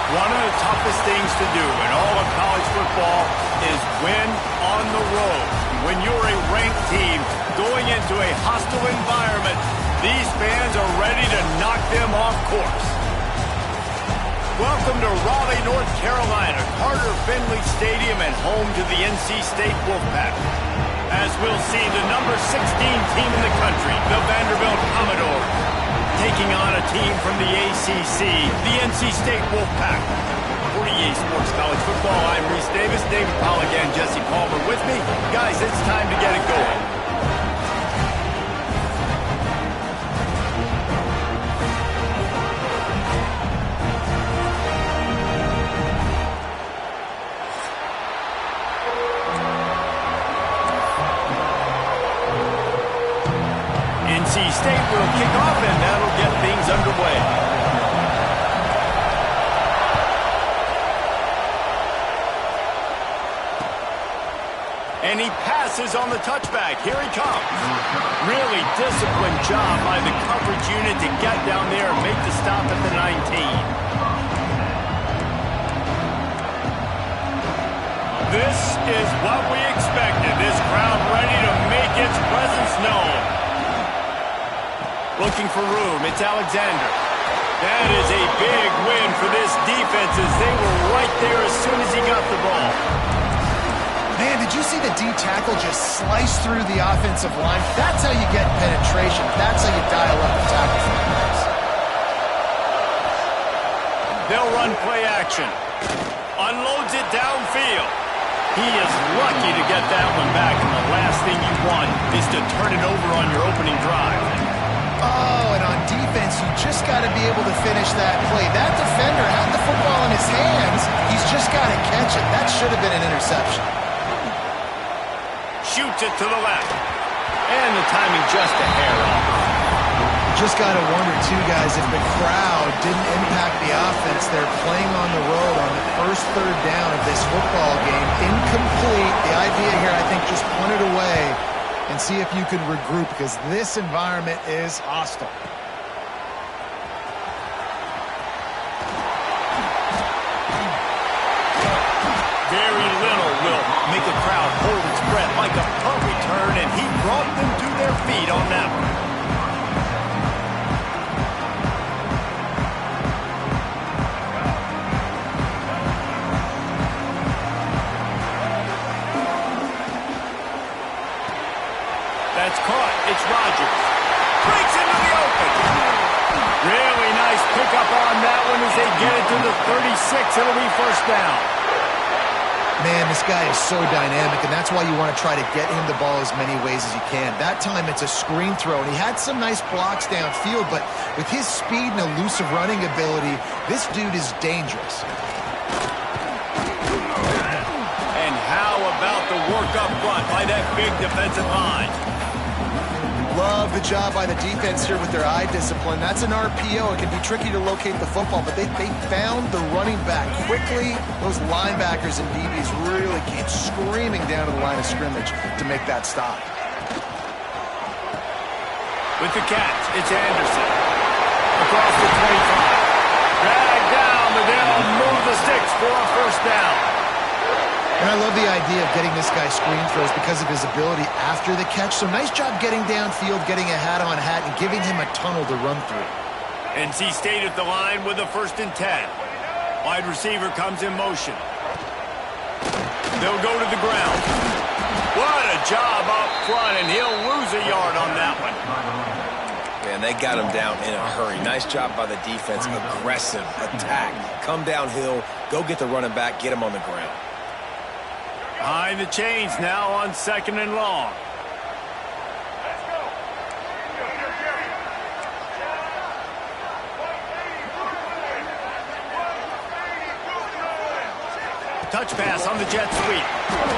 One of the toughest things to do in all of college football is win on the road. When you're a ranked team going into a hostile environment, these fans are ready to knock them off course. Welcome to Raleigh, North Carolina, Carter Finley Stadium, and home to the NC State Wolfpack. As we'll see, the number 16 team in the country, the Vanderbilt Commodores, taking on a team from the ACC, the NC State Wolfpack. For EA Sports College Football, I'm Reese Davis, David Pollack, and Jesse Palmer with me. Guys, it's time to get it going. NC State will kick off, and that'll get things underway. And he passes on the touchback. Here he comes. Really disciplined job by the coverage unit to get down there and make the stop at the 19. This is what we expected. This crowd ready to make its presence known. Looking for room, it's Alexander. That is a big win for this defense as they were right there as soon as he got the ball. Man, did you see the D tackle just slice through the offensive line? That's how you get penetration. That's how you dial up the tackle for the pass. They'll run play action. Unloads it downfield. He is lucky to get that one back, and the last thing you want is to turn it over on your opening drive. Oh, and on defense, you just got to be able to finish that play. That defender had the football in his hands. He's just got to catch it. That should have been an interception. Shoots it to the left. And the timing just a hair off. Just got to wonder, too, guys, if the crowd didn't impact the offense. They're playing on the road on the first third down of this football game. Incomplete. The idea here, I think, just punt it away and see if you can regroup, because this environment is hostile. Very little will make a crowd hold its breath like a punt return, and he brought them to their feet on that one. That's caught. It's Rodgers. Breaks into the open. Really nice pickup on that one as they get it to the 36. It'll be first down. Man, this guy is so dynamic, and that's why you want to try to get him the ball as many ways as you can. That time it's a screen throw, and he had some nice blocks downfield, but with his speed and elusive running ability, this dude is dangerous. And how about the work up front by that big defensive line? Love the job by the defense here with their eye discipline. That's an RPO. It can be tricky to locate the football, but they found the running back quickly. Those linebackers and DBs really came screaming down to the line of scrimmage to make that stop. With the catch, it's Anderson. Across the 25. Dragged down, but they'll move the sticks for a first down. And I love the idea of getting this guy screen throws because of his ability after the catch. So nice job getting downfield, getting a hat-on-hat, and giving him a tunnel to run through. NC State at the line with a 1st and 10. Wide receiver comes in motion. They'll go to the ground. What a job up front, and he'll lose a yard on that one. Man, they got him down in a hurry. Nice job by the defense. Aggressive attack. Come downhill, go get the running back, get him on the ground. Behind the chains now on 2nd and long. Touch pass on the jet sweep.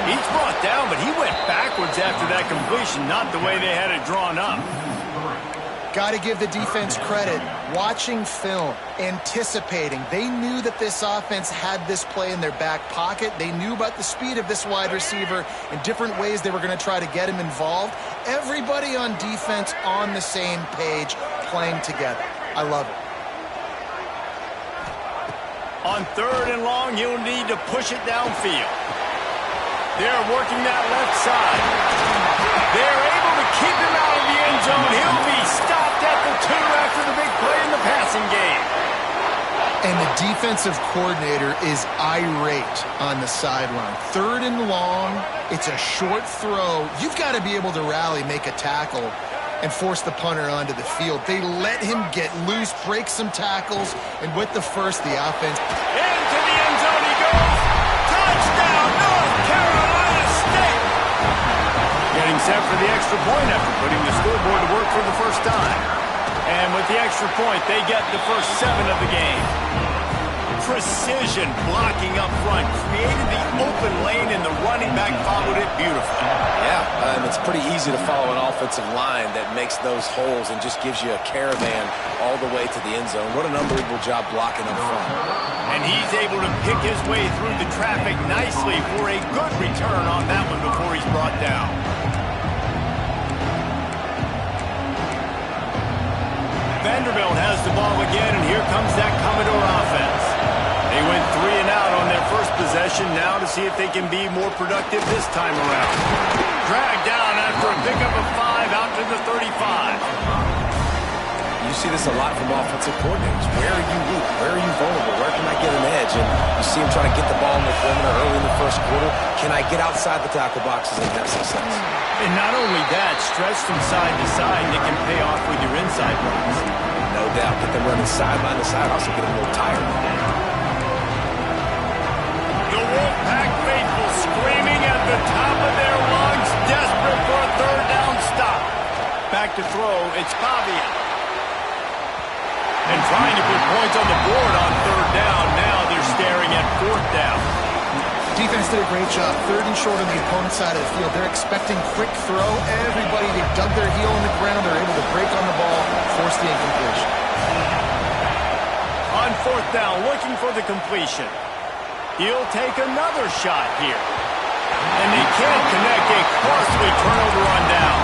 He's brought down, but he went backwards after that completion, not the way they had it drawn up. Got to give the defense credit. Watching film, anticipating. They knew that this offense had this play in their back pocket. They knew about the speed of this wide receiver and different ways they were going to try to get him involved. Everybody on defense on the same page, playing together. I love it. On 3rd and long, he'll need to push it downfield. They're working that left side. They're able to keep him out of the end zone. He'll be stopped at the 2 after the big play in the passing game. And the defensive coordinator is irate on the sideline. 3rd and long, it's a short throw. You've got to be able to rally, make a tackle, and force the punter onto the field. They let him get loose, break some tackles, and with the first, the offense. Into the end zone he goes. Touchdown, North Carolina State. Getting set for the extra point after putting the scoreboard to work for the first time. And with the extra point, they get the first 7 of the game. Precision blocking up front, created the open lane, and the running back followed it beautifully. Yeah, it's pretty easy to follow an offensive line that makes those holes and just gives you a caravan all the way to the end zone. What an unbelievable job blocking up front. And he's able to pick his way through the traffic nicely for a good return on that one before he's brought down. Vanderbilt has the ball again, and here comes that Commodore offense. They went 3 and out on their first possession, now to see if they can be more productive this time around. Dragged down after a pickup of 5 out to the 35. You see this a lot from offensive coordinators. Where are you weak? Where are you vulnerable? Where can I get an edge? And you see him trying to get the ball in the perimeter early in the first quarter. Can I get outside the tackle boxes and have success? And not only that, stretch from side to side, and it can pay off with your inside runs. No doubt. Get them running sideline to side. Also get them a little tired. The Wolfpack faithful screaming at the top of their lungs, desperate for a 3rd down stop. Back to throw, it's Pavia. And trying to put points on the board on 3rd down. Now they're staring at 4th down. Defense did a great job. 3rd and short on the opponent's side of the field. They're expecting quick throw. Everybody, they dug their heel in the ground. They're able to break on the ball, force the incompletion. On 4th down, looking for the completion. He'll take another shot here. And they can't connect. A costly turnover on down.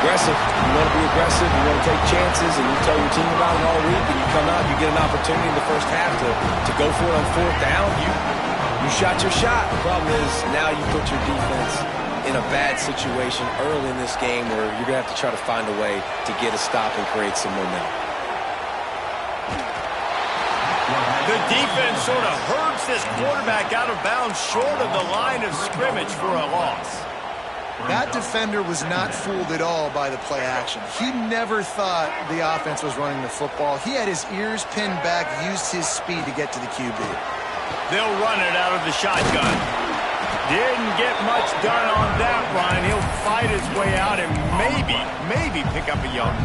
Aggressive. You want to be aggressive. You want to take chances, and you tell your team about it all week, and you come out, you get an opportunity in the first half to go for it on 4th down. You shot your shot. The problem is now you put your defense in a bad situation early in this game where you're going to have to try to find a way to get a stop and create some momentum. The defense sort of herds this quarterback out of bounds short of the line of scrimmage for a loss. That defender was not fooled at all by the play action. He never thought the offense was running the football. He had his ears pinned back, used his speed to get to the QB. They'll run it out of the shotgun. Didn't get much done on that run. He'll fight his way out and maybe pick up a yard.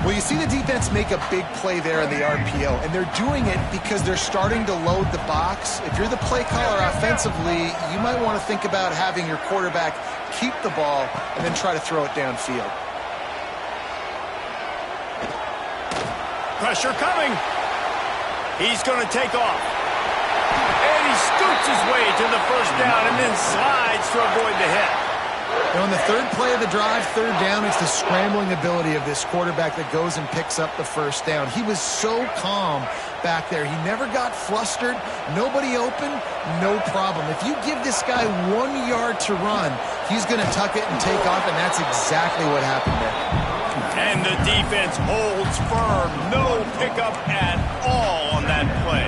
Well, you see the defense make a big play there in the RPO, and they're doing it because they're starting to load the box. If you're the play caller offensively, you might want to think about having your quarterback keep the ball and then try to throw it downfield. Pressure coming. He's going to take off. And he scoots his way to the first down and then slides to avoid the hit. And on the 3rd play of the drive, 3rd down, it's the scrambling ability of this quarterback that goes and picks up the first down. He was so calm back there. He never got flustered. Nobody open, no problem. If you give this guy 1 yard to run, he's going to tuck it and take off, and that's exactly what happened there. And the defense holds firm. No pickup at all on that play.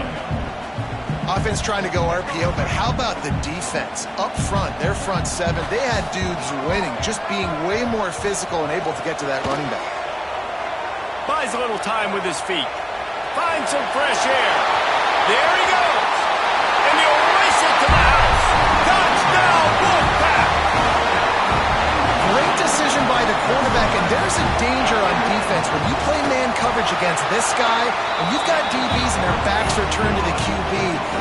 Offense trying to go RPO, but how about the defense? Up front, their front 7, they had dudes winning, just being way more physical and able to get to that running back. Buys a little time with his feet. Finds some fresh air. There he goes. And he'll race it to the house. Touchdown, Wolfpack. Great decision by the quarterback, and there's a danger on defense when you play man coverage against this guy, and you've got DBs and their backs are turned to the QB.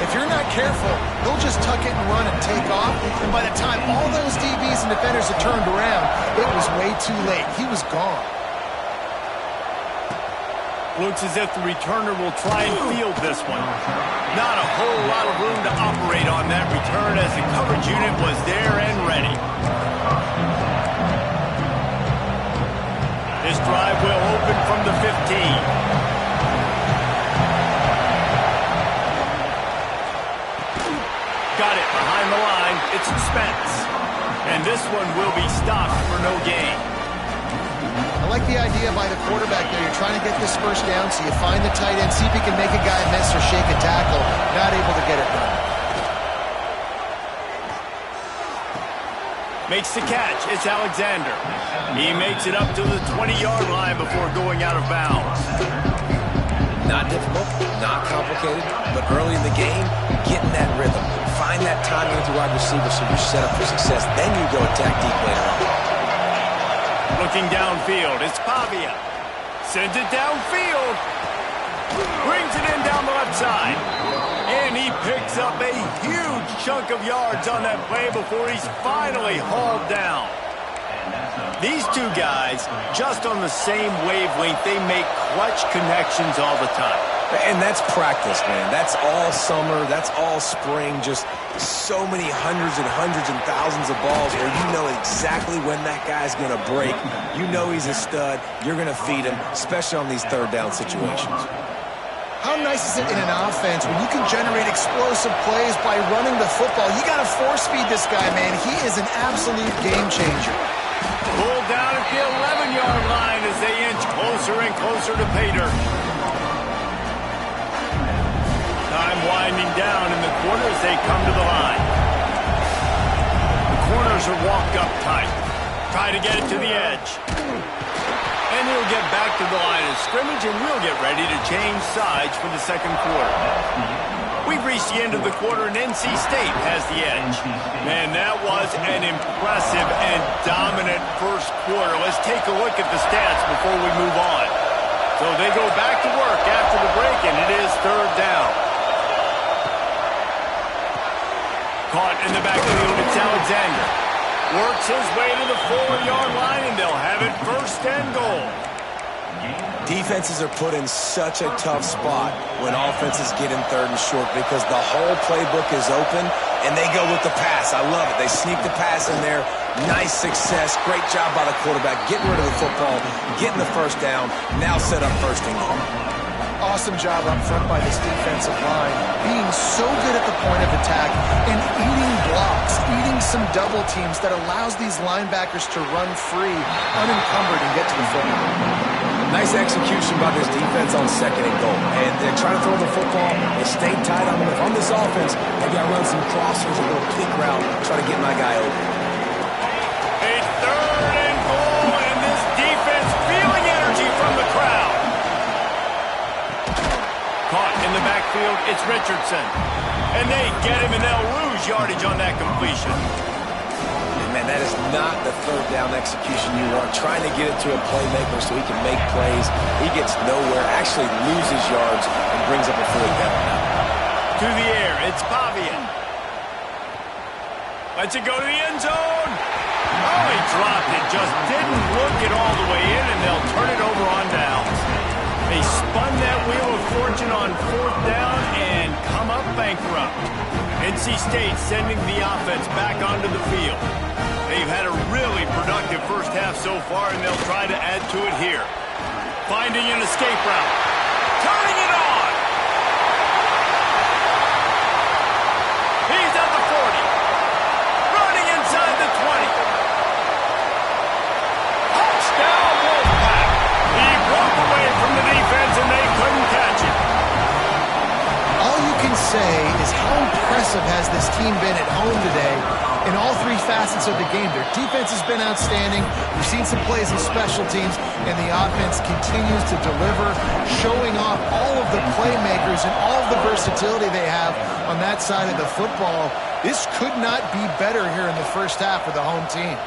If you're not careful, they'll just tuck it and run and take off, and by the time all those DBs and defenders had turned around, it was way too late. He was gone. Looks as if the returner will try and field this one. Not a whole lot of room to operate on that return as the coverage unit was there and ready. This drive will open from the 15. Got it behind the line. It's Spence. And this one will be stopped for no gain. I like the idea by the quarterback there. You're trying to get this first down, so you find the tight end, see if he can make a guy miss or shake a tackle. Not able to get it done. Makes the catch. It's Alexander. He makes it up to the 20-yard line before going out of bounds. Not difficult, not complicated, but early in the game, get in that rhythm. Find that timing with the wide receiver so you're set up for success. Then you go attack deep later on. Looking downfield, it's Pavia. Sends it downfield. Brings it in down the left side. And he picks up a huge chunk of yards on that play before he's finally hauled down. These two guys, just on the same wavelength, they make clutch connections all the time. And that's practice, man. That's all summer. That's all spring. Just so many hundreds and thousands of balls where you know exactly when that guy's going to break. You know he's a stud. You're going to feed him, especially on these third down situations. How nice is it in an offense when you can generate explosive plays by running the football? You got to force feed this guy, man. He is an absolute game changer. Pulled down at the 11-yard line as they inch closer and closer to pay dirt. Time winding down in the quarter as they come to the line. The corners are walked up tight. Try to get it to the edge. And he'll get back to the line of scrimmage, and we'll get ready to change sides for the second quarter. We've reached the end of the quarter, and NC State has the edge. Man, that was an impressive and dominant first quarter. Let's take a look at the stats before we move on. So they go back to work after the break, and it is third down. Caught in the backfield, it's Alexander. Works his way to the 4-yard line, and they'll have it first and goal. Defenses are put in such a tough spot when offenses get in third and short because the whole playbook is open, and they go with the pass. I love it. They sneak the pass in there. Nice success. Great job by the quarterback getting rid of the football, getting the first down, now set up first and goal. Awesome job up front by this defensive line, being so good at the point of attack and eating blocks, eating some double teams that allows these linebackers to run free, unencumbered, and get to the football. Nice execution by this defense on second and goal. And they're trying to throw the football. They stay tight on them. If I'm this offense, maybe I run some crossers, a little kick route, try to get my guy over. A third and goal, and this defense feeling energy from the crowd. Caught in the backfield, it's Richardson. And they get him, and they'll lose yardage on that completion. And man, that is not the third down execution you want. Trying to get it to a playmaker so he can make plays. He gets nowhere, actually loses yards, and brings up a fourth down. To the air, it's Pavian. Lets it go to the end zone. Oh, he dropped it. Just didn't look it all the way in, and they'll turn it over on downs. They spun that wheel of fortune on fourth down and come up bankrupt. NC State sending the offense back onto the field. They've had a really productive first half so far, and they'll try to add to it here. Finding an escape route. Turning it on. He's at the 40. Running inside the 20. Touchdown Wolfpack. He broke away from the defense, and they couldn't catch it. All you can say is how impressive has this team been at home today in all three facets of the game. Their defense has been outstanding. We've seen some plays in special teams, and the offense continues to deliver, showing off all of the playmakers and all of the versatility they have on that side of the football. This could not be better here in the first half with the home team.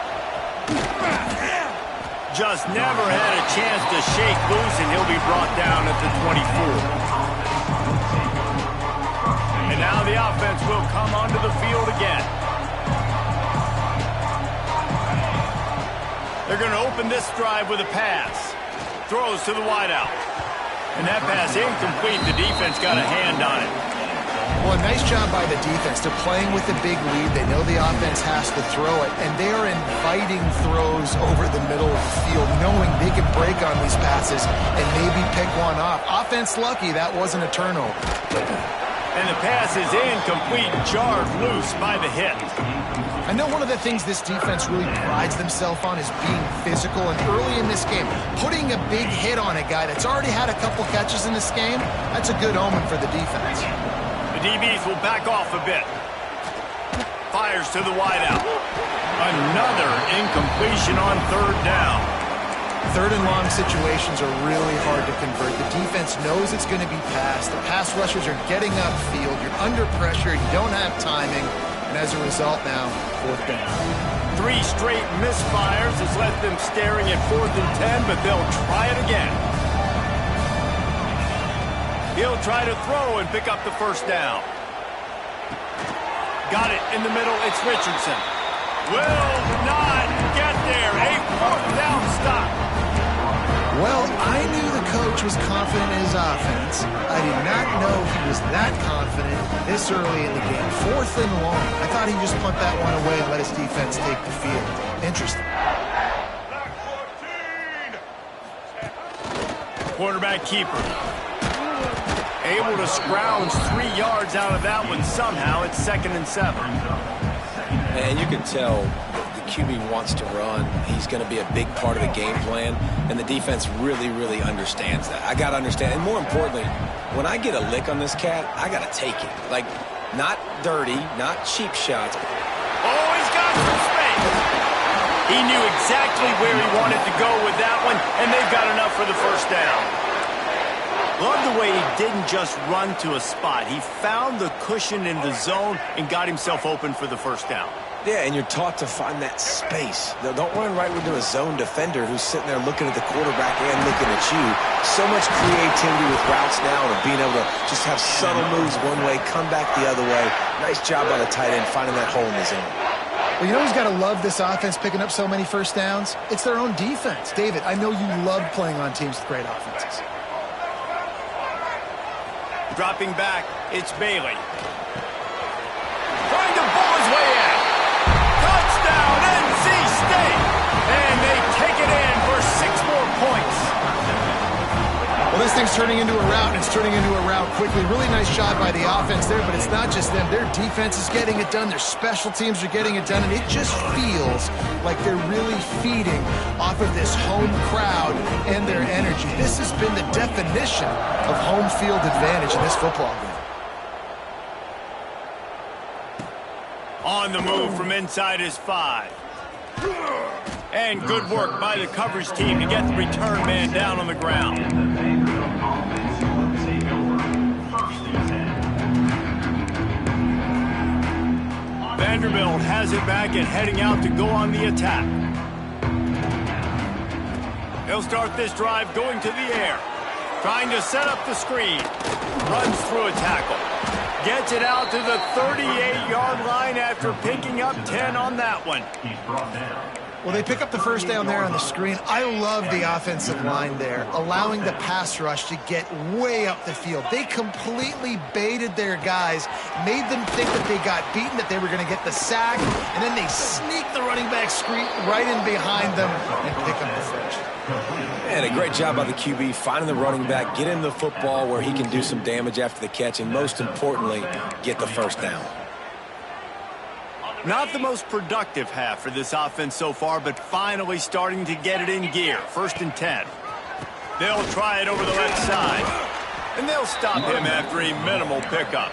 Just never had a chance to shake loose, and he'll be brought down at the 24. And now the offense will come onto the field again. They're going to open this drive with a pass. Throws to the wideout. And that pass incomplete. The defense got a hand on it. Well, a nice job by the defense. They're playing with a big lead. They know the offense has to throw it, and they are inviting throws over the middle of the field, knowing they can break on these passes and maybe pick one off. Offense lucky that wasn't a turnover. And the pass is incomplete, jarred loose by the hit. I know one of the things this defense really prides themselves on is being physical, and early in this game, putting a big hit on a guy that's already had a couple catches in this game, that's a good omen for the defense. The DBs will back off a bit. Fires to the wideout. Another incompletion on third down. Third and long situations are really hard to convert. The defense knows it's going to be passed. The pass rushers are getting upfield. You're under pressure. You don't have timing. And as a result now, fourth down. 3 straight misfires has left them staring at 4th and 10, but they'll try it again. He'll try to throw and pick up the first down. Got it in the middle. It's Richardson. Will not get there. A 4th down stop. Well, I knew the coach was confident in his offense. I did not know he was that confident this early in the game. 4th and long. I thought he'd just punt that one away and let his defense take the field. Interesting. Quarterback keeper. Able to scrounge 3 yards out of that one somehow. It's 2nd and 7. And you can tell the QB wants to run. He's going to be a big part of the game plan, and the defense really, really understands that. I got to understand, and more importantly, when I get a lick on this cat, I got to take it. Like, not dirty, not cheap shots. Oh, he's got some space. He knew exactly where he wanted to go with that one, and they've got enough for the first down. Love the way he didn't just run to a spot. He found the cushion in the zone and got himself open for the first down. Yeah, and you're taught to find that space. Now, don't run right into a zone defender who's sitting there looking at the quarterback and looking at you. So much creativity with routes now and being able to just have subtle moves one way, come back the other way. Nice job by the tight end finding that hole in the zone. Well, you know who's got to love this offense picking up so many first downs? It's their own defense. David, I know you love playing on teams with great offenses. Dropping back, it's Bailey. Trying to pull his way in. Touchdown, NC State! And they take it in for 6 more points. Well, this thing's turning into a rout, and it's turning into a rout quickly. Really nice job by the offense there, but it's not just them. Their defense is getting it done. Their special teams are getting it done, and it just feels like they're really feeding off of this home crowd and their energy. This has been the definition of home field advantage in this football game. On the move from inside his 5. And good work by the coverage team to get the return man down on the ground. Vanderbilt has it back and heading out to go on the attack. He'll start this drive going to the air. Trying to set up the screen. Runs through a tackle. Gets it out to the 38-yard line after picking up 10 on that one. Well, they pick up the first down there on the screen. I love the offensive line there, allowing the pass rush to get way up the field. They completely baited their guys, made them think that they got beaten, that they were going to get the sack, and then they sneak the running back screen right in behind them and pick up the first. And a great job by the QB finding the running back, get him the football where he can do some damage after the catch, and most importantly, get the first down. Not the most productive half for this offense so far, but finally starting to get it in gear. 1st and 10. They'll try it over the left side. And they'll stop him after a minimal pickup.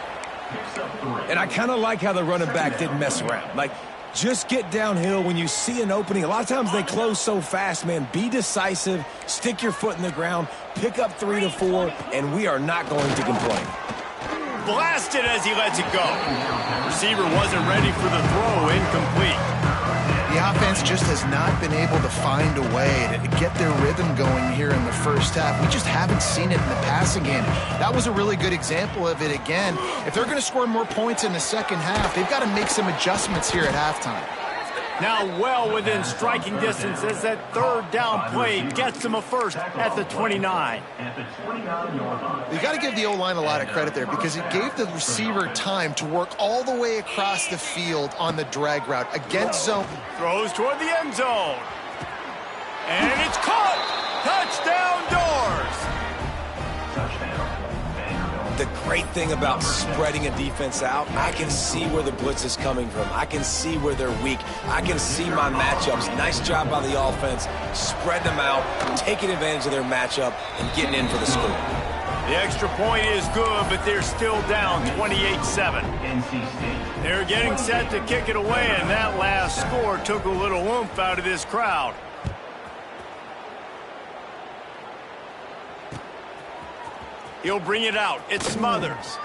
And I kind of like how the running back didn't mess around. Like, just get downhill when you see an opening. A lot of times they close so fast, man. Be decisive, stick your foot in the ground, pick up 3 to 4, and we are not going to complain. Blasted as he lets it go. Receiver wasn't ready for the throw, incomplete. The offense just has not been able to find a way to get their rhythm going here in the first half. We just haven't seen it in the passing game. That was a really good example of it again. If they're going to score more points in the second half, they've got to make some adjustments here at halftime. Now well within striking distance as that 3rd down play gets them a first at the 29. You got to give the O-line a lot of credit there because it gave the receiver time to work all the way across the field on the drag route against zone. Throws toward the end zone. And it's caught! Touchdown, Doors! The great thing about spreading a defense out, I can see where the blitz is coming from. I can see where they're weak. I can see my matchups. Nice job by the offense, spreading them out, taking advantage of their matchup, and getting in for the score. The extra point is good, but they're still down 28-7. They're getting set to kick it away, and that last score took a little oomph out of this crowd. He'll bring it out. It's Smothers.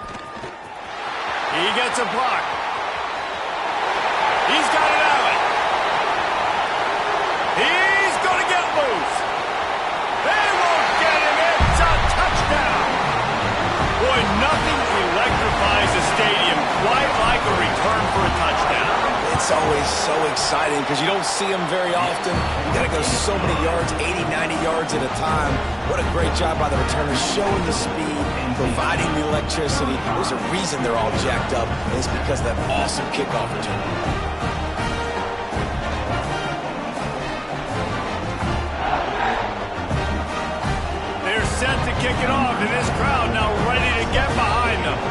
He gets a block. He's got it out. He's going to get loose. They won't get him. It's a touchdown. Boy, nothing electrifies a stadium quite like a return for a touchdown. It's always so exciting because you don't see them very often. You got to go so many yards, 80, 90 yards at a time. What a great job by the returners, showing the speed, providing the electricity. There's a reason they're all jacked up, and it's because of that awesome kickoff return. They're set to kick it off, and this crowd now ready to get behind them.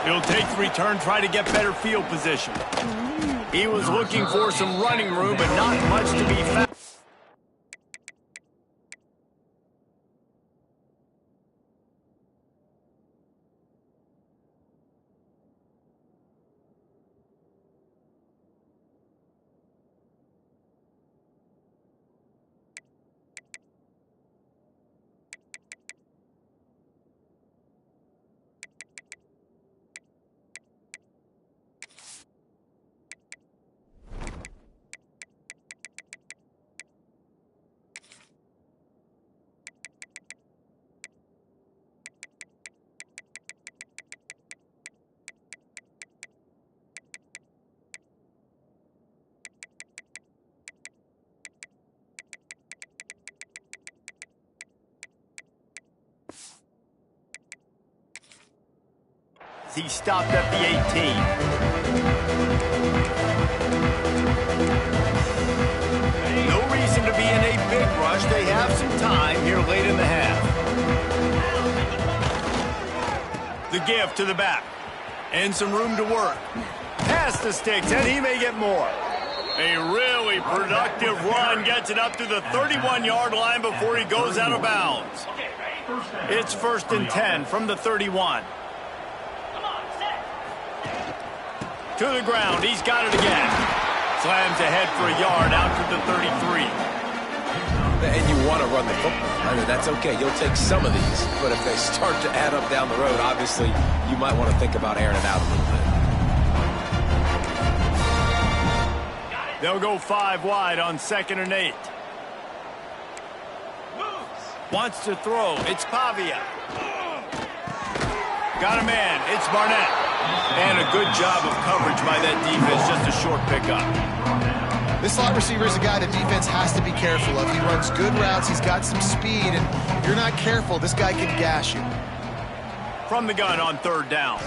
He'll take the return, try to get better field position. He was looking for some running room, but not much to be found. He stopped at the 18. No reason to be in a big rush. They have some time here late in the half. The give to the back. And some room to work. Pass the sticks, and he may get more. A really productive run gets it up to the 31-yard line before he goes out of bounds. It's 1st and 10 from the 31. To the ground. He's got it again. Slams ahead for a yard out to the 33. And you want to run the football. I mean, that's okay. You'll take some of these. But if they start to add up down the road, obviously, you might want to think about airing it out a little bit. They'll go 5 wide on 2nd and 8. Wants to throw. It's Pavia. Got a man. It's Barnett. And a good job of coverage by that defense. Just a short pickup. This slot receiver is a guy the defense has to be careful of. He runs good routes. He's got some speed. And if you're not careful, this guy can gash you. From the gun on 3rd down.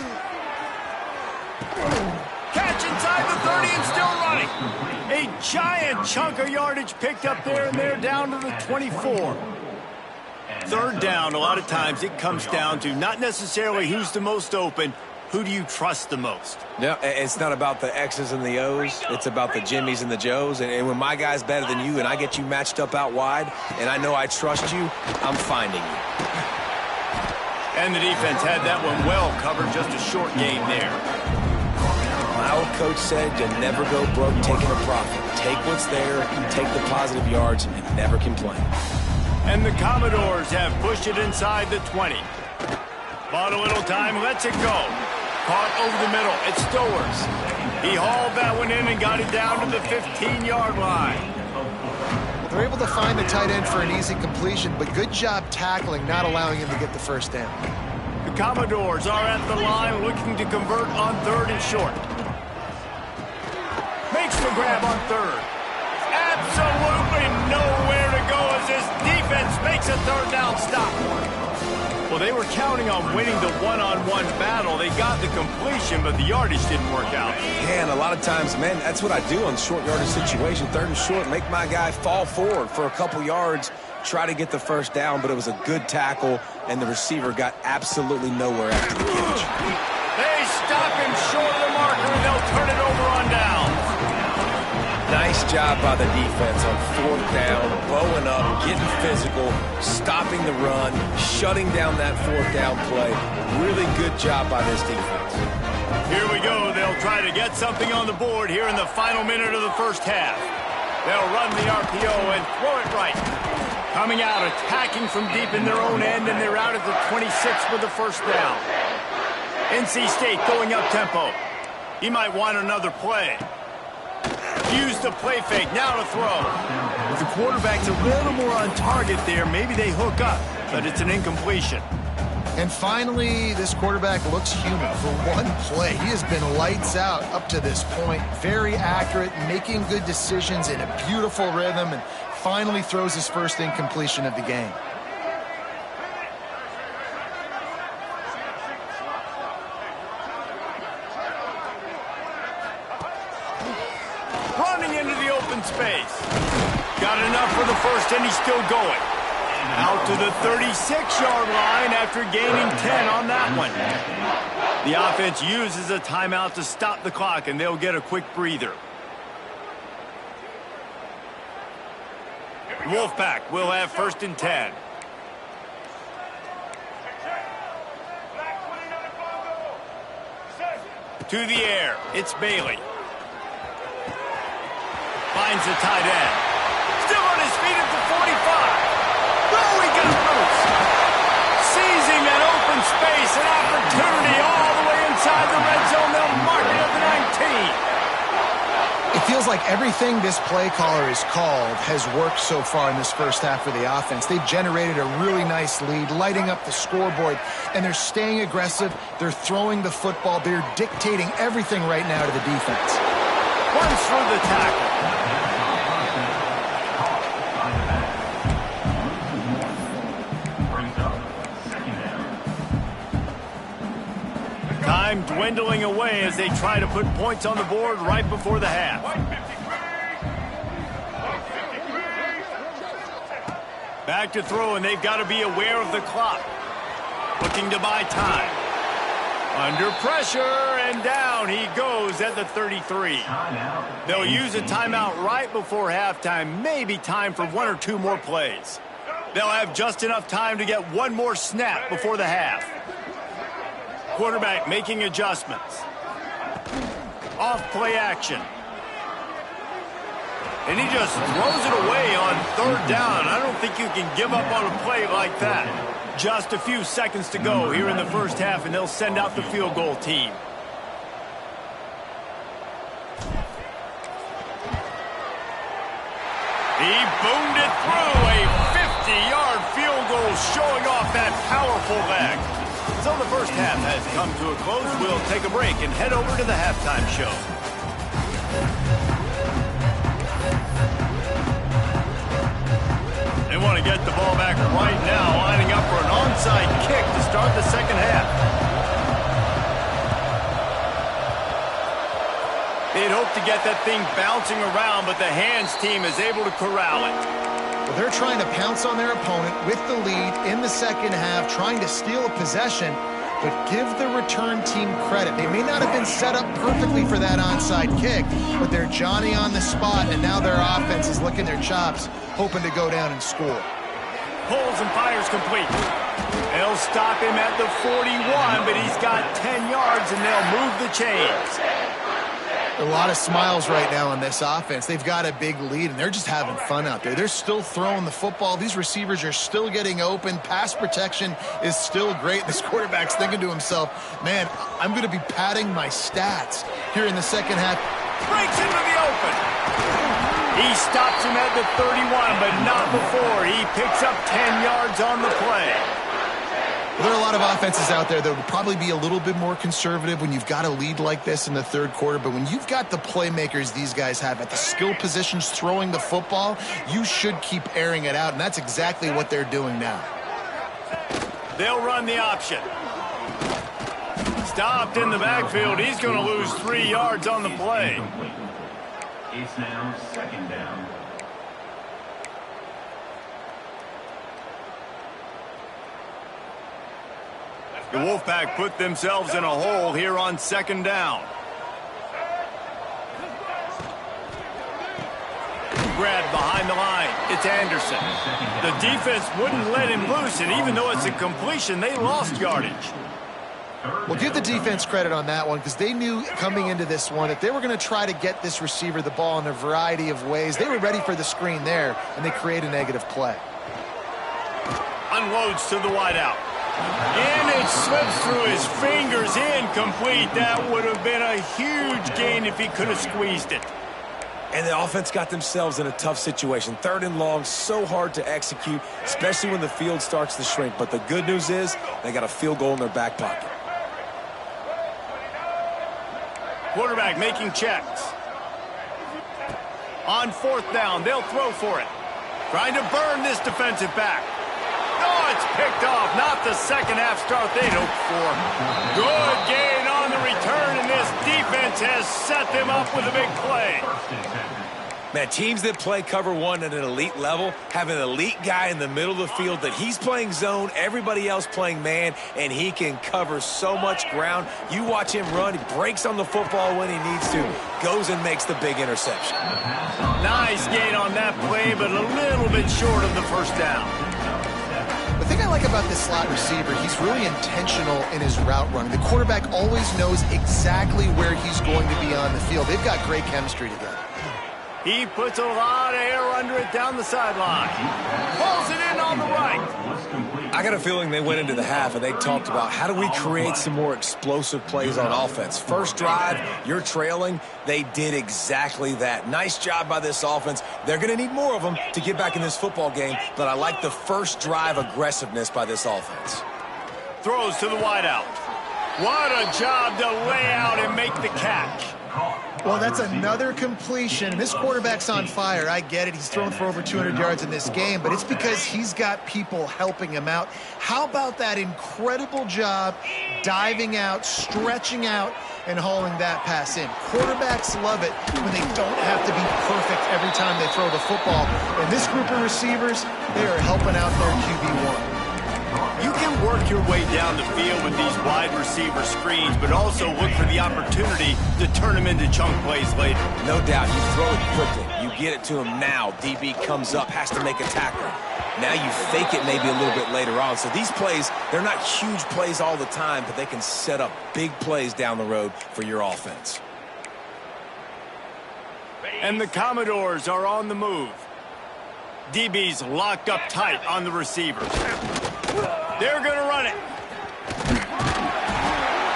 Catch inside the 30 and still running. A giant chunk of yardage picked up there, and they're down to the 24. 3rd down, a lot of times it comes down to not necessarily who's the most open, who do you trust the most? No, it's not about the X's and the O's. It's about the Jimmies and the Joes. And when my guy's better than you and I get you matched up out wide and I know I trust you, I'm finding you. And the defense had that one well covered. Just a short game there. My old coach said you never go broke taking a profit. Take what's there, take the positive yards, and never complain. And the Commodores have pushed it inside the 20. Bought a little time, lets it go. Caught over the middle, it's Stowers. He hauled that one in and got it down to the 15-yard line. Well, they're able to find the tight end for an easy completion, but good job tackling, not allowing him to get the first down. The Commodores are at the line looking to convert on 3rd and short. Makes the grab on 3rd. Absolutely nowhere to go as this defense makes a 3rd down stop. Well, they were counting on winning the one-on-one battle. They got the completion, but the yardage didn't work out. Yeah, and a lot of times, man, that's what I do on short yardage situation. 3rd and short, make my guy fall forward for a couple yards, try to get the first down, but it was a good tackle, and the receiver got absolutely nowhere after the catch. They stop him short of the marker, and they'll turn it over on down. Nice job by the defense on 4th down, bowing up, getting physical, stopping the run, shutting down that 4th down play. Really good job by this defense. Here we go. They'll try to get something on the board here in the final minute of the first half. They'll run the RPO and throw it right. Coming out, attacking from deep in their own end, and they're out at the 26 with the first down. NC State going up tempo. He might want another play. Use the play fake, now to throw. If the quarterback's a little more on target there, maybe they hook up, but it's an incompletion. And finally, this quarterback looks human for one play. He has been lights out up to this point. Very accurate, making good decisions in a beautiful rhythm, and finally throws his first incompletion of the game. Running into the open space. Got enough for the first, and he's still going. Out to the 36-yard line after gaining 10 on that one. The offense uses a timeout to stop the clock, and they'll get a quick breather. Wolfpack will have 1st and 10. To the air, it's Bailey. Finds the tight end. Still on his feet at the 45. Oh, he got loose. Seizing that open space, an opportunity all the way inside the red zone. They'll mark it at the 19. It feels like everything this play caller has called has worked so far in this first half for the offense. They've generated a really nice lead, lighting up the scoreboard, and they're staying aggressive. They're throwing the football. They're dictating everything right now to the defense. Runs through the tackle. Time dwindling away as they try to put points on the board right before the half. Back to throw, and they've got to be aware of the clock. Looking to buy time. Under pressure, and down he goes at the 33. They'll use a timeout right before halftime. Maybe time for 1 or 2 more plays. They'll have just enough time to get one more snap before the half. Quarterback making adjustments. Off play action. And he just throws it away on 3rd down. I don't think you can give up on a play like that. Just a few seconds to go here in the first half, and they'll send out the field goal team. He boomed it through, a 50-yard field goal showing off that powerful leg. So the first half has come to a close. We'll take a break and head over to the halftime show. They want to get the ball back right now, lining up for an onside kick to start the second half. They'd hope to get that thing bouncing around, but the hands team is able to corral it. Well, they're trying to pounce on their opponent with the lead in the second half, trying to steal a possession, but give the return team credit. They may not have been set up perfectly for that onside kick, but they're Johnny on the spot, and now their offense is licking their chops, hoping to go down and score. Pulls and fires complete. They'll stop him at the 41, but he's got 10 yards, and they'll move the chains. A lot of smiles right now on this offense. They've got a big lead, and they're just having fun out there. They're still throwing the football. These receivers are still getting open. Pass protection is still great. This quarterback's thinking to himself, man, I'm going to be padding my stats here in the second half. Breaks into the open. He stops him at the 31, but not before. He picks up 10 yards on the play. There are a lot of offenses out there that would probably be a little bit more conservative when you've got a lead like this in the third quarter, but when you've got the playmakers these guys have at the skill positions throwing the football, you should keep airing it out, and that's exactly what they're doing now. They'll run the option. Stopped in the backfield. He's going to lose 3 yards on the play. It's now 2nd down. The Wolfpack put themselves in a hole here on 2nd down. Grab behind the line. It's Anderson. The defense wouldn't let him loose, and even though it's a completion, they lost yardage. Well, give the defense credit on that one because they knew coming into this one that they were going to try to get this receiver the ball in a variety of ways. They were ready for the screen there, and they create a negative play. Unloads to the wideout. And it slips through his fingers, incomplete. That would have been a huge gain if he could have squeezed it. And the offense got themselves in a tough situation. 3rd and long, so hard to execute, especially when the field starts to shrink. But the good news is they got a field goal in their back pocket. Quarterback making checks. On 4th down, they'll throw for it. Trying to burn this defensive back. Oh, it's picked off. Not the second half start they'd hoped for. Good gain on the return, and this defense has set them up with a big play. Man, teams that play cover 1 at an elite level have an elite guy in the middle of the field that he's playing zone, everybody else playing man, and he can cover so much ground. You watch him run, he breaks on the football when he needs to, goes and makes the big interception. Nice gain on that play, but a little bit short of the 1st down. The thing I like about this slot receiver, he's really intentional in his route running. The quarterback always knows exactly where he's going to be on the field. They've got great chemistry together. He puts a lot of air under it down the sideline. Pulls it in on the right. I got a feeling they went into the half and they talked about how do we create some more explosive plays on offense. First drive, you're trailing. They did exactly that. Nice job by this offense. They're going to need more of them to get back in this football game, but I like the first drive aggressiveness by this offense. Throws to the wideout. What a job to lay out and make the catch. Well, that's another completion. This quarterback's on fire. I get it. He's thrown for over 200 yards in this game, but it's because he's got people helping him out. How about that incredible job diving out, stretching out, and hauling that pass in? Quarterbacks love it when they don't have to be perfect every time they throw the football. And this group of receivers, they are helping out their QB1. You can work your way down the field with these wide receiver screens, but also look for the opportunity to turn them into chunk plays later. No doubt, you throw it quickly. You get it to him now. DB comes up, has to make a tackle. Now you fake it maybe a little bit later on. So these plays, they're not huge plays all the time, but they can set up big plays down the road for your offense. And the Commodores are on the move. DB's locked up tight on the receivers. They're going to run it.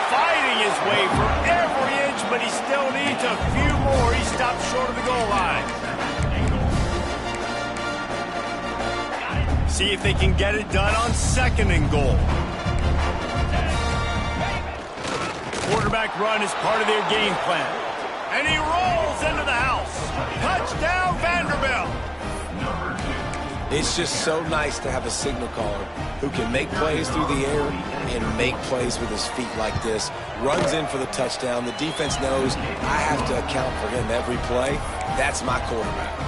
Fighting his way for every inch, but he still needs a few more. He stopped short of the goal line. See if they can get it done on 2nd and goal. Quarterback run is part of their game plan. And he rolls into the house. Touchdown, Vanderbilt. It's just so nice to have a signal caller who can make plays through the air and make plays with his feet like this. Runs in for the touchdown. The defense knows I have to account for him every play. That's my quarterback.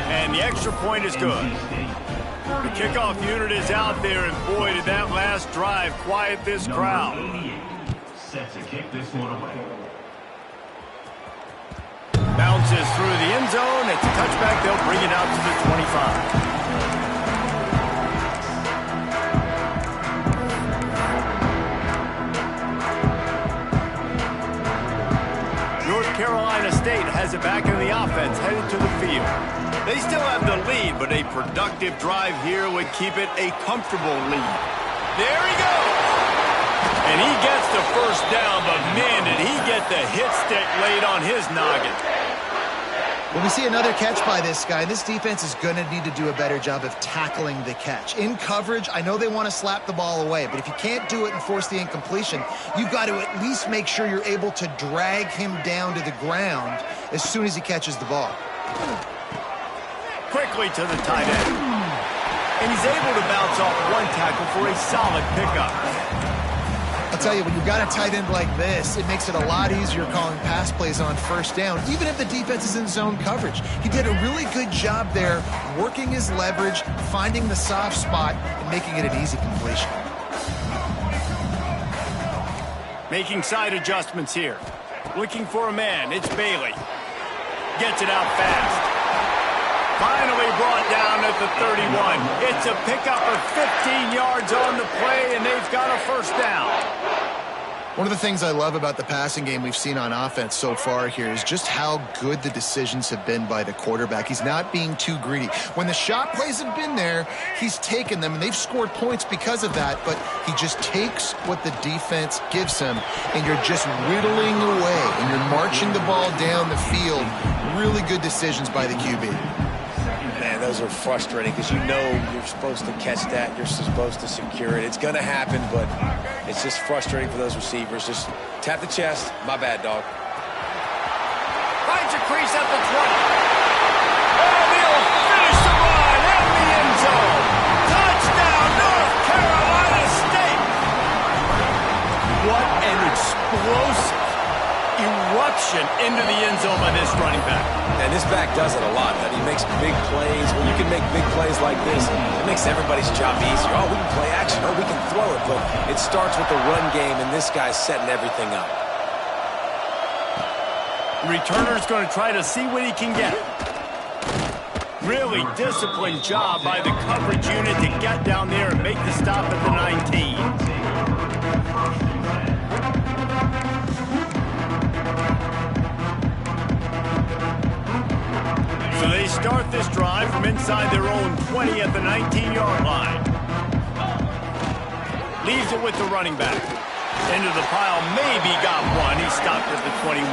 And the extra point is good. The kickoff unit is out there, and boy, did that last drive quiet this crowd. Set to kick this one away. Bounces through the end zone. It's a touchback. They'll bring it out to the 25. Carolina State has it back in the offense, headed to the field. They still have the lead, but a productive drive here would keep it a comfortable lead. There he goes! And he gets the first down, but man, did he get the hit stick laid on his noggin. When we see another catch by this guy, this defense is going to need to do a better job of tackling the catch. In coverage, I know they want to slap the ball away, but if you can't do it and force the incompletion, you've got to at least make sure you're able to drag him down to the ground as soon as he catches the ball. Quickly to the tight end. and he's able to bounce off one tackle for a solid pickup. I'll tell you, when you've got a tight end like this, it makes it a lot easier calling pass plays on first down, even if the defense is in zone coverage. He did a really good job there, working his leverage, finding the soft spot, and making it an easy completion. Making side adjustments here. Looking for a man. It's Bailey. Gets it out fast. Finally brought down at the 31. It's a pickup of 15 yards on the play, and they've got a first down. One of the things I love about the passing game we've seen on offense so far here is just how good the decisions have been by the quarterback. He's not being too greedy. When the shot plays have been there, he's taken them, and they've scored points because of that, but he just takes what the defense gives him, and you're just whittling away, and you're marching the ball down the field. Really good decisions by the QB. Man, those are frustrating because you know you're supposed to catch that. You're supposed to secure it. It's going to happen, but it's just frustrating for those receivers. Just tap the chest. My bad, dog. Finds a crease at the 20. And he'll finish the run in the end zone. Touchdown, North Carolina State. What an explosive eruption into the end zone by this running back. And this back does it a lot. That he makes big plays. When you can make big plays like this, it makes everybody's job easier. Oh, we can play action. Oh, we can throw it. But it starts with the run game, and this guy's setting everything up. Returner's going to try to see what he can get. Really disciplined job by the coverage unit to get down there and make the stop at the 19. So they start this drive from inside their own 20 at the 19-yard line. Leaves it with the running back. Into the pile, maybe got one. He stopped at the 21.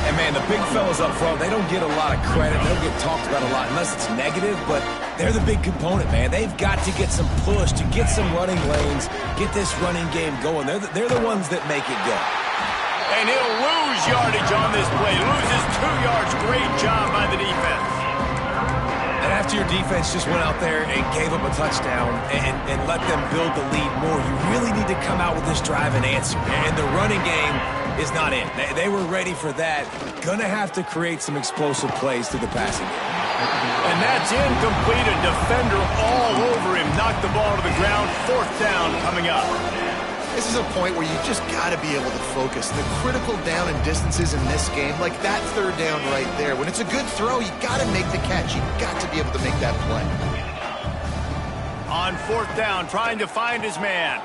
And, man, the big fellas up front, they don't get a lot of credit. They don't get talked about a lot unless it's negative, but they're the big component, man. They've got to get some push, to get some running lanes, get this running game going. They're the ones that make it go. And he'll lose yardage on this play. Loses 2 yards. Great job by the defense. And after your defense just went out there and gave up a touchdown and let them build the lead more, you really need to come out with this drive and answer. And the running game is not in. They were ready for that. Gonna have to create some explosive plays through the passing game. And that's incomplete. A defender all over him. Knocked the ball to the ground. Fourth down coming up. This is a point where you just got to be able to focus. The critical down and distances in this game, like that third down right there. When it's a good throw, you got to make the catch. You got to be able to make that play. On fourth down, trying to find his man.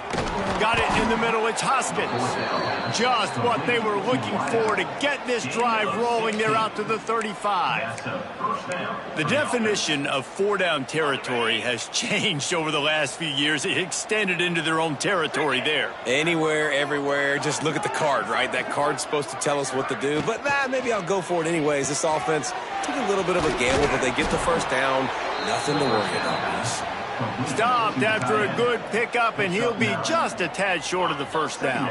Got it in the middle. It's Hoskins. Just what they were looking for to get this drive rolling. They're out to the 35. The definition of four-down territory has changed over the last few years. It extended into their own territory there. Anywhere, everywhere. Just look at the card, right? That card's supposed to tell us what to do. But, maybe I'll go for it anyways. This offense took a little bit of a gamble, but they get the first down. Nothing to worry about, Bruce. Stopped after a good pickup, and he'll be just a tad short of the first down.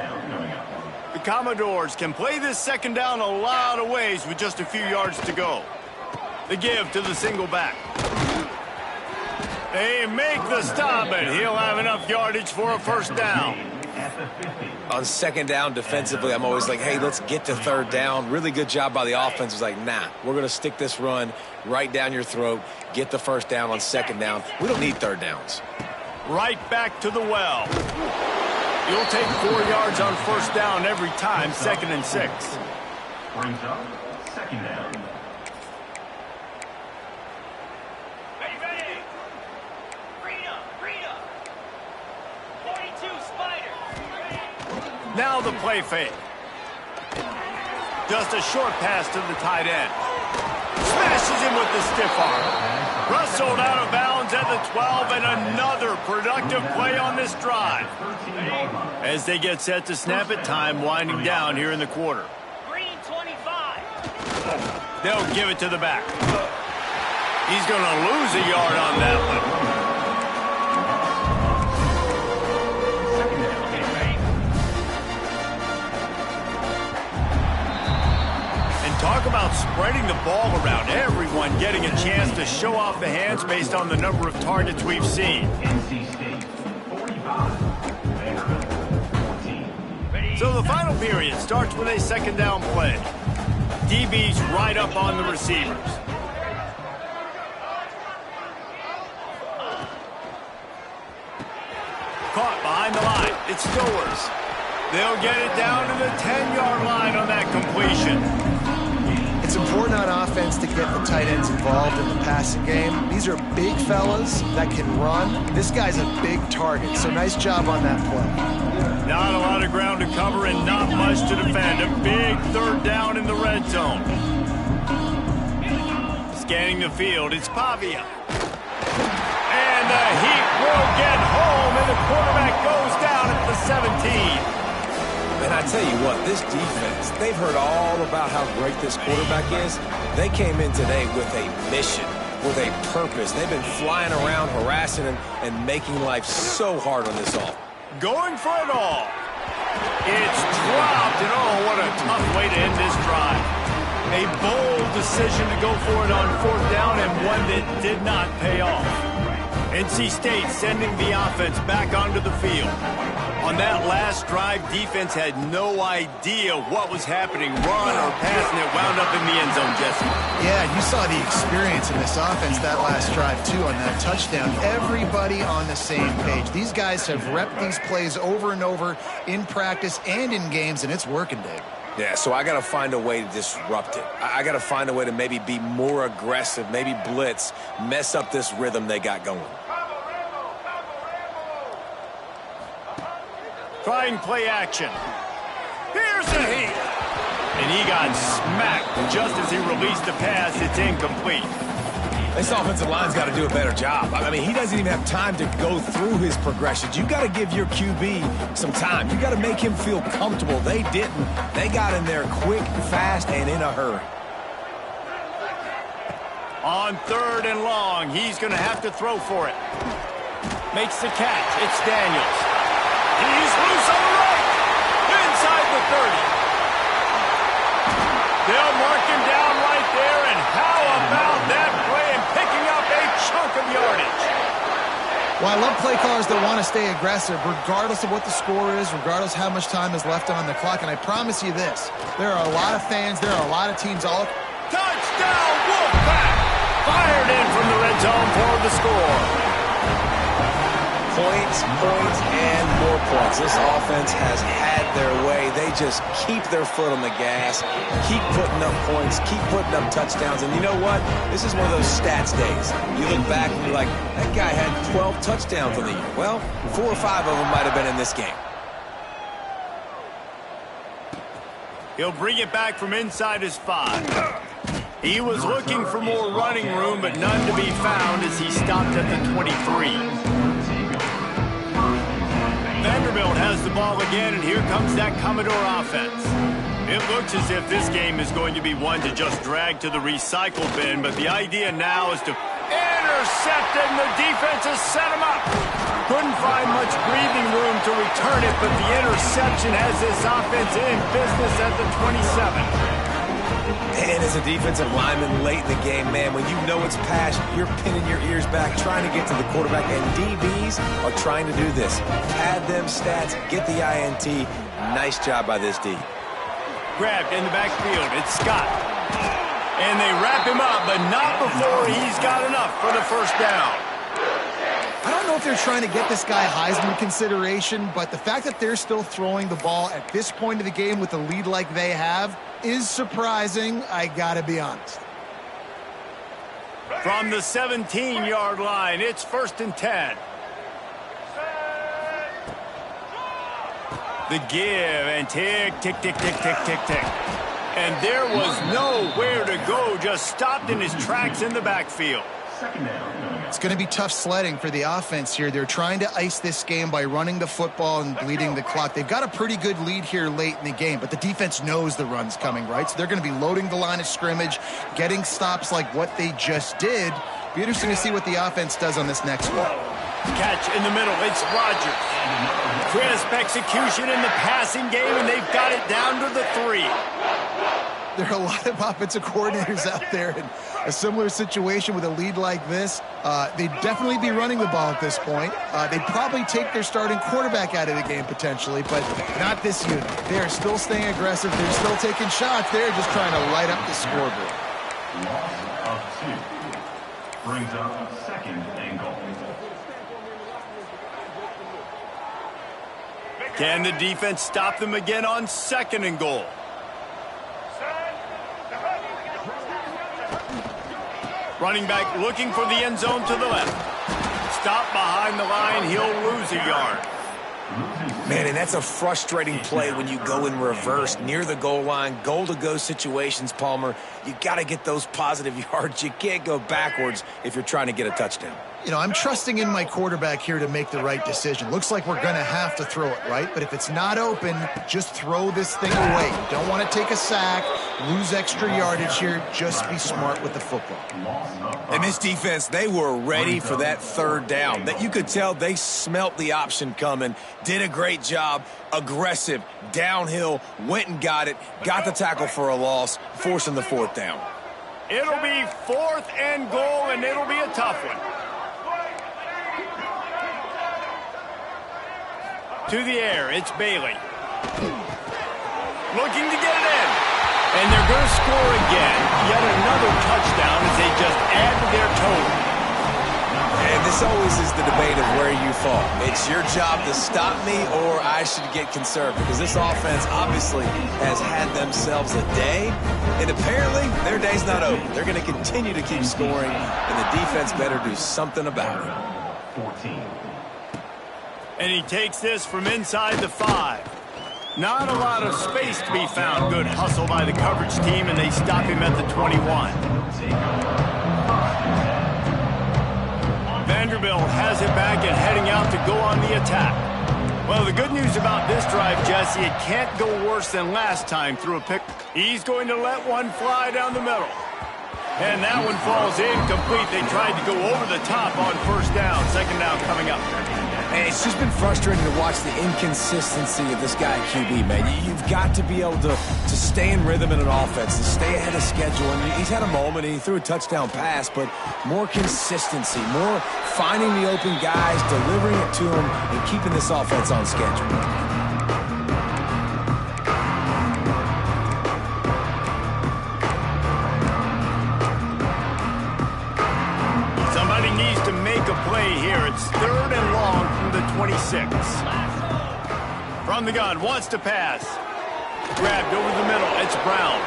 The Commodores can play this second down a lot of ways with just a few yards to go. The give to the single back. They make the stop, and he'll have enough yardage for a first down. On second down defensively, I'm always like, hey, let's get to third down. Really good job by the offense. It's like, nah, we're going to stick this run right down your throat, get the first down on second down. We don't need third downs. Right back to the well. You'll take 4 yards on first down every time, 2nd and 6. Brings up second down. Now the play fake. Just a short pass to the tight end. Smashes him with the stiff arm. Wrestled out of bounds at the 12, and another productive play on this drive. As they get set to snap it, time winding down here in the quarter. Green 25. They'll give it to the back. He's going to lose a yard on that one. Talk about spreading the ball around. Everyone getting a chance to show off the hands based on the number of targets we've seen. NC State, 45. Vanderbilt, 14. So the final period starts with a second down play. DB's right up on the receivers. Caught behind the line. It's Stowers. They'll get it down to the 10-yard line on that completion. It's important on offense to get the tight ends involved in the passing game. These are big fellas that can run. This guy's a big target, so nice job on that play. Not a lot of ground to cover and not much to defend. A big third down in the red zone. Scanning the field, it's Pavia. And the heat will get home, and the quarterback goes down at the 17. And I tell you what, this defense, they've heard all about how great this quarterback is. They came in today with a mission, with a purpose. They've been flying around, harassing and making life so hard on this offense. Going for it all. It's dropped, and oh, what a tough way to end this drive. A bold decision to go for it on fourth down, and one that did not pay off. NC State sending the offense back onto the field. On that last drive, defense had no idea what was happening. Run or pass, and it wound up in the end zone, Jesse. Yeah, you saw the experience in this offense that last drive, too, on that touchdown. Everybody on the same page. These guys have repped these plays over and over in practice and in games, and it's working, Dave. Yeah, so I got to find a way to disrupt it. I got to find a way to maybe be more aggressive, maybe blitz, mess up this rhythm they got going. Trying play action. Here's the heat. And he got smacked just as he released the pass. It's incomplete. This offensive line's got to do a better job. I mean, he doesn't even have time to go through his progressions. You got to give your QB some time. You got to make him feel comfortable. They didn't. They got in there quick, fast, and in a hurry. On third and long, he's going to have to throw for it. Makes the catch. It's Daniels. He's loose on the right. Inside the 30. They'll mark him down right there, and how about that play and picking up a chunk of yardage? Well, I love play callers that want to stay aggressive, regardless of what the score is, regardless how much time is left on the clock. And I promise you this, there are a lot of fans, there are a lot of teams all... Touchdown, Wolfpack! Fired in from the red zone for the score. Points, and more points. This offense has had their way. They just keep their foot on the gas, keep putting up points, keep putting up touchdowns. And you know what? This is one of those stats days. You look back and you're like, that guy had 12 touchdowns on the year. Well, 4 or 5 of them might have been in this game. He'll bring it back from inside his 5. He was looking for more running room, but none to be found as he stopped at the 23. Vanderbilt has the ball again, and here comes that Commodore offense. It looks as if this game is going to be one to just drag to the recycle bin, but the idea now is to intercept it, and the defense has set him up. Couldn't find much breathing room to return it, but the interception has this offense in business at the 27. And as a defensive lineman late in the game, man, when you know it's pass, you're pinning your ears back, trying to get to the quarterback, and DBs are trying to do this. Pad them stats, get the INT. Nice job by this D. Grabbed in the backfield, it's Scott. And they wrap him up, but not before he's got enough for the first down. I don't know if they're trying to get this guy Heisman consideration, but the fact that they're still throwing the ball at this point of the game with a lead like they have is surprising, I gotta be honest. From the 17-yard line, it's 1st and 10. The give, and tick, tick, tick, tick, tick, tick, tick. And there was nowhere to go, just stopped in his tracks in the backfield. Second down. It's going to be tough sledding for the offense here. They're trying to ice this game by running the football and bleeding the clock. They've got a pretty good lead here late in the game, but the defense knows the run's coming, right? So they're going to be loading the line of scrimmage, getting stops like what they just did. Be interesting to see what the offense does on this next one. Catch in the middle, it's Rogers. Crisp execution in the passing game, and they've got it down to the 3. there are a lot of offensive coordinators out there in a similar situation with a lead like this. They'd definitely be running the ball at this point. They'd probably take their starting quarterback out of the game potentially, but not this unit. They're still staying aggressive. They're still taking shots. They're just trying to light up the scoreboard. Loss of 2. Brings up second and goal. Can the defense stop them again on second and goal? Running back looking for the end zone to the left. Stop behind the line. He'll lose a yard. Man, and that's a frustrating play when you go in reverse near the goal line, goal-to-go situations, Palmer. You got to get those positive yards. You can't go backwards if you're trying to get a touchdown. You know, I'm trusting in my quarterback here to make the right decision. Looks like we're going to have to throw it, right? But if it's not open, just throw this thing away. You don't want to take a sack, lose extra yardage here. Just be smart with the football. And this defense, they were ready for that third down. That you could tell they smelt the option coming, did a great job, aggressive, downhill, went and got it, got the tackle for a loss, forcing the fourth down. It'll be 4th and goal, and it'll be a tough one. To the air, it's Bailey. Looking to get it in. And they're going to score again. Yet another touchdown as they just add to their total. And this always is the debate of where you fall. It's your job to stop me or I should get conserved, because this offense obviously has had themselves a day, and apparently their day's not over. They're going to continue to keep scoring, and the defense better do something about it. 14. And he takes this from inside the 5. Not a lot of space to be found. Good hustle by the coverage team, and they stop him at the 21. Vanderbilt has it back and heading out to go on the attack. Well, the good news about this drive, Jesse, it can't go worse than last time through a pick. He's going to let one fly down the middle. And that one falls incomplete. They tried to go over the top on first down. Second down coming up. And it's just been frustrating to watch the inconsistency of this guy at QB, man. You've got to be able to stay in rhythm in an offense, to stay ahead of schedule. And he's had a moment, and he threw a touchdown pass, but more consistency, more finding the open guys, delivering it to them, and keeping this offense on schedule. Play here. It's 3rd and long from the 26. From the gun, wants to pass. Grabbed over the middle. It's Brown.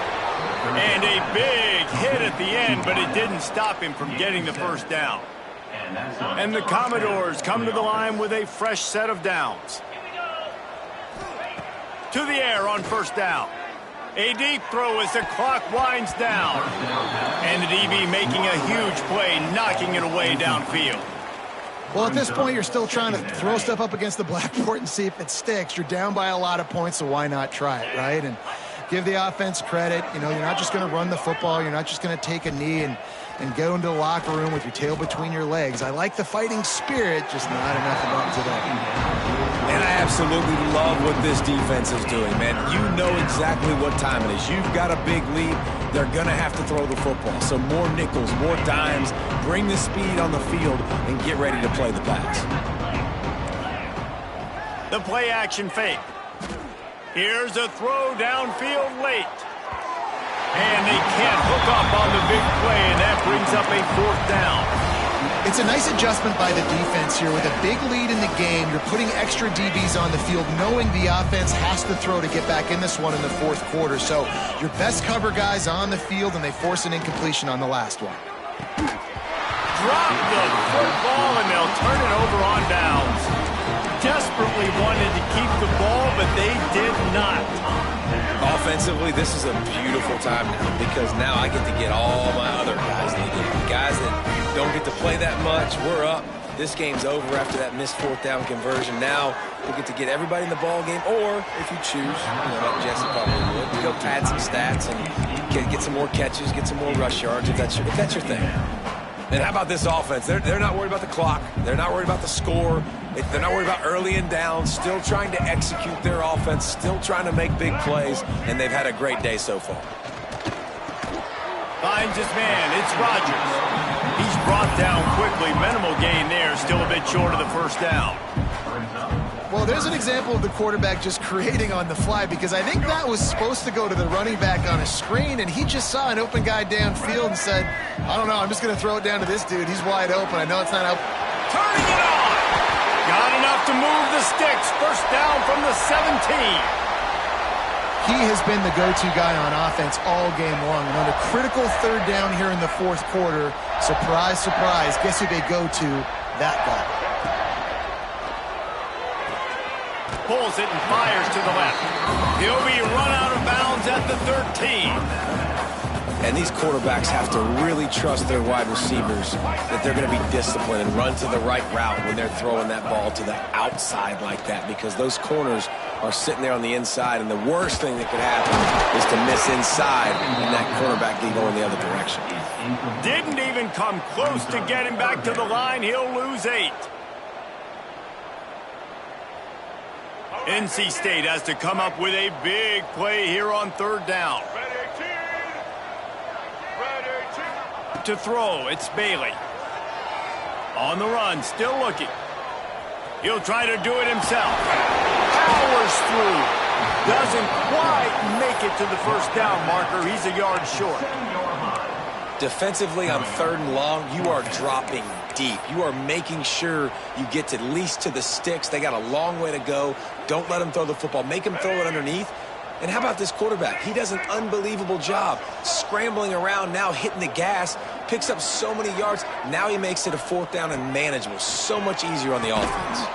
And a big hit at the end, but it didn't stop him from getting the first down. And the Commodores come to the line with a fresh set of downs. To the air on first down. A deep throw as the clock winds down. And the DB making a huge play, knocking it away downfield. Well, at this point, you're still trying to throw stuff up against the blackboard and see if it sticks. You're down by a lot of points, so why not try it, right? And give the offense credit. You know, you're not just going to run the football. You're not just going to take a knee and go into the locker room with your tail between your legs. I like the fighting spirit, just not enough of it today. And I absolutely love what this defense is doing, man. You know exactly what time it is. You've got a big lead. They're going to have to throw the football. So more nickels, more dimes, bring the speed on the field, and get ready to play the pass. The play action fake. Here's a throw downfield late. And they can't hook up on the big play, and that brings up a 4th down. It's a nice adjustment by the defense here. With a big lead in the game, you're putting extra DBs on the field, knowing the offense has to throw to get back in this one in the 4th quarter. So your best cover guys on the field, and they force an incompletion on the last one. Drop the football, and they'll turn it over on downs. Desperately wanted to keep the ball, but they did not. Offensively, this is a beautiful time now, because now I get to get all my other guys in the game. Guys that don't get to play that much, we're up. This game's over after that missed 4th down conversion. Now we get to get everybody in the ball game, or if you choose, like Jesse probably would, we go pad some stats and get some more catches, get some more rush yards if that's your thing. And how about this offense? They're not worried about the clock. They're not worried about the score. They're not worried about early and down. Still trying to execute their offense. Still trying to make big plays. And they've had a great day so far. finds his man. It's Rodgers. He's brought down quickly. Minimal gain there. Still a bit short of the first down. Well, there's an example of the quarterback just creating on the fly, because I think that was supposed to go to the running back on a screen, and he just saw an open guy downfield and said, I don't know, I'm just going to throw it down to this dude. He's wide open. I know it's not out. Turning it on. Got enough to move the sticks. First down from the 17. He has been the go-to guy on offense all game long. And on a critical third down here in the fourth quarter, surprise, surprise, guess who they go to? That guy. Pulls it and fires to the left. He'll be run out of bounds at the 13. And these quarterbacks have to really trust their wide receivers that they're going to be disciplined and run to the right route when they're throwing that ball to the outside like that, because those corners are sitting there on the inside, and the worst thing that could happen is to miss inside and that quarterback can go in the other direction. Didn't even come close to getting back to the line. He'll lose 8. NC State has to come up with a big play here on third down. To throw, it's Bailey. On the run, still looking. He'll try to do it himself. Powers through. Doesn't quite make it to the first down marker. He's a yard short. Defensively on third and long, you are dropping deep. You are making sure you get at least to the sticks. They got a long way to go. Don't let them throw the football. Make them throw it underneath. And how about this quarterback? He does an unbelievable job scrambling around, now hitting the gas, picks up so many yards. Now he makes it a fourth down and manageable. So much easier on the offense.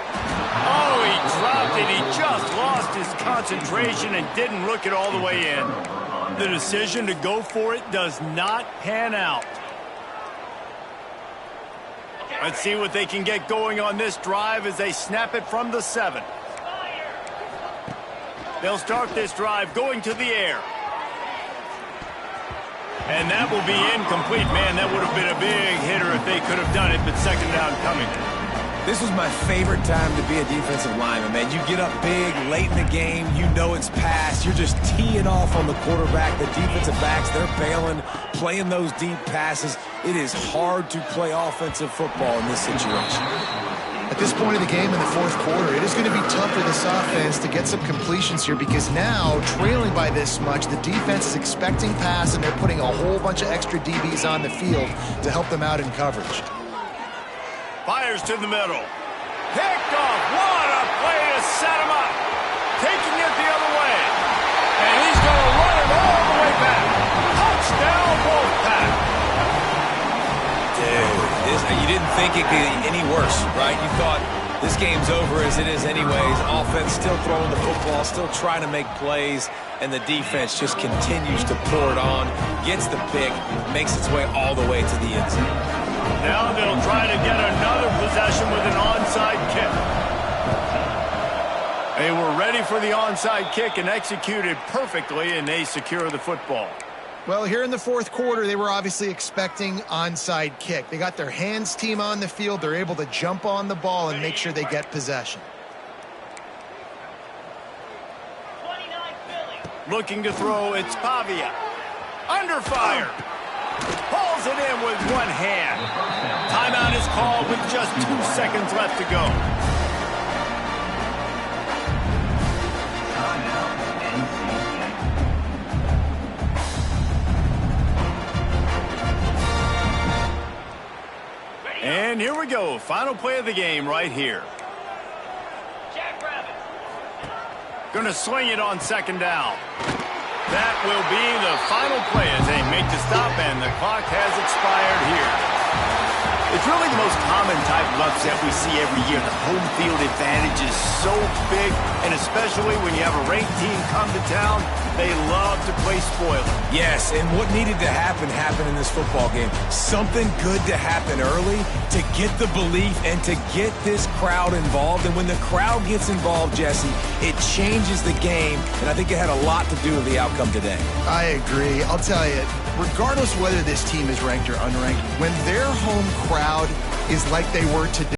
Oh, he dropped it. He just lost his concentration and didn't look it all the way in. The decision to go for it does not pan out. Let's see what they can get going on this drive as they snap it from the 7. They'll start this drive going to the air. And that will be incomplete. Man, that would have been a big hitter if they could have done it, but second down coming. This was my favorite time to be a defensive lineman, man. You get up big, late in the game, you know it's past. You're just teeing off on the quarterback. The defensive backs, they're bailing, playing those deep passes. It is hard to play offensive football in this situation. At this point of the game in the fourth quarter, it is going to be tough for this offense to get some completions here, because now, trailing by this much, the defense is expecting pass, and they're putting a whole bunch of extra DBs on the field to help them out in coverage. Fires to the middle. Picked off. What a play to set him up. Taking it the other way. And he's going to run it all the way back. Touchdown, Wolfpack. Dude, you didn't think it could be any worse, right? You thought this game's over as it is anyways. Offense still throwing the football, still trying to make plays, and the defense just continues to pour it on, gets the pick, makes its way all the way to the end zone. Now they'll try to get another possession with an onside kick. They were ready for the onside kick and executed perfectly, and they secure the football. Well, here in the fourth quarter, they were obviously expecting onside kick. They got their hands team on the field. They're able to jump on the ball and make sure they get possession. 29 Philly. Looking to throw, it's Pavia. Under fire. Pulls it in with one hand. Timeout is called with just 2 seconds left to go. And here we go. Final play of the game right here. Jackrabbit. Going to swing it on second down. That will be the final play as they make the stop, and the clock has expired here. It's really the most common type of upset we see every year. The home field advantage is so big, and especially when you have a ranked team come to town, they love to play spoiler. Yes, and what needed to happen happened in this football game. Something good to happen early to get the belief and to get this crowd involved. And when the crowd gets involved, Jesse, it changes the game, and I think it had a lot to do with the outcome today. I agree. I'll tell you, regardless whether this team is ranked or unranked, when their home crowd is like they were today,